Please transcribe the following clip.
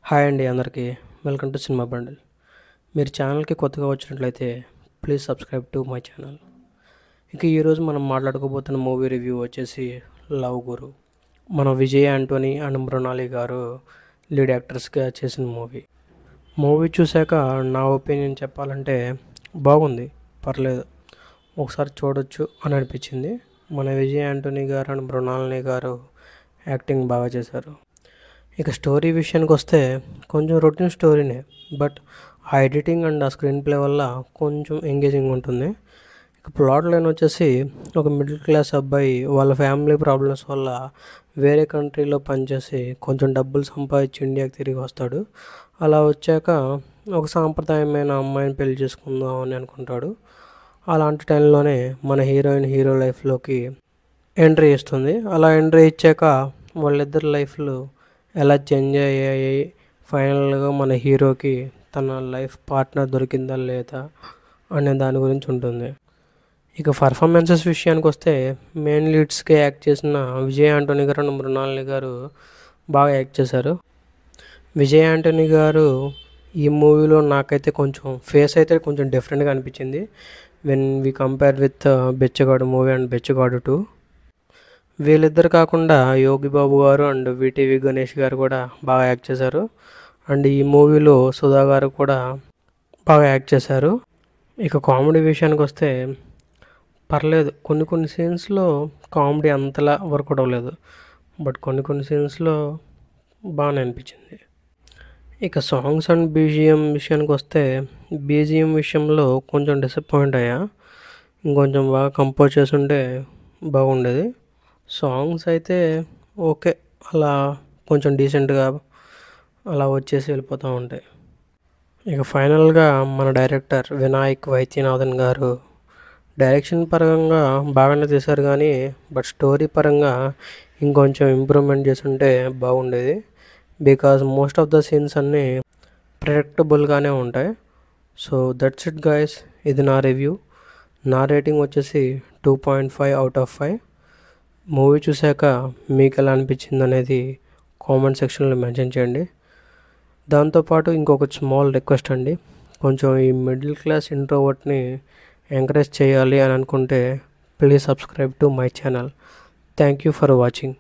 Hi అండి అందరికీ welcome to cinema bundle. మీరు ఛానల్కి కొత్తగా వచ్చినట్లయితే please subscribe to my channel. ఇక ఈరోజు మనం మాట్లాడుకోబోతున్న మూవీ రివ్యూ వచ్చేసి లవ్ గురు. మన విజయ్ యాంటోనీ అండ్ మృణాలి గారు లీడ్ యాక్టర్స్గా చేసిన మూవీ చూశాక నా ఒపీనియన్ చెప్పాలంటే బాగుంది, పర్లేదు, ఒకసారి చూడొచ్చు అని అనిపించింది. మన విజయ్ యాంటోనీ గారు అండ్ మృణాలిని గారు యాక్టింగ్ బాగా చేశారు. ఇక స్టోరీ విషయానికి వస్తే కొంచెం రొటీన్ స్టోరీనే, బట్ ఆ ఎడిటింగ్ అండ్ ఆ స్క్రీన్ ప్లే వల్ల కొంచెం ఎంగేజింగ్ ఉంటుంది. ఇక ప్లాట్ లైన్ వచ్చేసి ఒక మిడిల్ క్లాస్ అబ్బాయి వాళ్ళ ఫ్యామిలీ ప్రాబ్లమ్స్ వల్ల వేరే కంట్రీలో పనిచేసి కొంచెం డబ్బులు సంపాదించి ఇండియాకి తిరిగి వస్తాడు. అలా వచ్చాక ఒక సాంప్రదాయమైన అమ్మాయిని పెళ్లి చేసుకుందాం అని అనుకుంటాడు. అలాంటి టైంలోనే మన హీరో లైఫ్లోకి ఎంట్రీ ఇస్తుంది. అలా ఎంట్రీ ఇచ్చాక వాళ్ళిద్దరి లైఫ్లో ఎలా చేంజ్ అయ్యాయి, ఫైనల్గా మన హీరోకి తన లైఫ్ పార్ట్నర్ దొరికిందా లేదా అనే దాని గురించి ఉంటుంది. ఇక పర్ఫార్మెన్సెస్ విషయానికి వస్తే మెయిన్ లీడ్స్గా యాక్ట్ చేసిన విజయ్ యాంటోనీ గారు అండ్ మృణాలిని గారు బాగా యాక్ట్ చేశారు. విజయ్ యాంటోనీ గారు ఈ మూవీలో నాకైతే కొంచెం ఫేస్ అయితే కొంచెం డిఫరెంట్గా అనిపించింది when we compare with Bichagadu movie and Bichagadu 2. వీళ్ళిద్దరు కాకుండా యోగి బాబు గారు అండ్ విటివి గణేష్ గారు కూడా బాగా యాక్ట్ చేశారు. అండ్ ఈ మూవీలో సుధా గారు కూడా బాగా యాక్ట్ చేశారు. ఇక కామెడీ విషయానికి వస్తే పర్లేదు, కొన్ని సీన్స్లో కామెడీ అంతలా వర్కౌట్ అవ్వలేదు, బట్ కొన్ని సీన్స్లో బాగానే అనిపించింది. ఇక సాంగ్స్ అండ్ బీజిఎం విషయానికి వస్తే బీజిఎం విషయంలో కొంచెం డిసప్పాయింట్ అయ్యా. ఇంకొంచెం బాగా కంపోజ్ చేసుంటే బాగుండేది. సాంగ్స్ అయితే ఓకే, అలా కొంచెం డీసెంట్గా అలా వచ్చేసి వెళ్ళిపోతూ ఉంటాయి. ఇక ఫైనల్గా మన డైరెక్టర్ వినాయక్ వైద్యనాథన్ గారు డైరెక్షన్ పరంగా బాగానే తీశారు, కానీ బట్ స్టోరీ పరంగా ఇంకొంచెం ఇంప్రూవ్మెంట్ చేసుంటే బాగుండేది. Because most of the scenes అన్నీ ప్రెడిక్టబుల్గానే ఉంటాయి. సో దట్స్ ఇట్ గైస్, ఇది నా రివ్యూ. నా రేటింగ్ వచ్చేసి 2.5/5. మూవీ చూశాక మీకు ఎలా అనిపించింది అనేది కామెంట్ సెక్షన్లో మెన్షన్ చేయండి. దాంతోపాటు ఇంకొక స్మాల్ రిక్వెస్ట్ అండి, కొంచెం ఈ మిడిల్ క్లాస్ ఇంట్రోవర్ట్ని ఎంకరేజ్ చేయాలి అని అనుకుంటే please subscribe to my channel. Thank you for watching.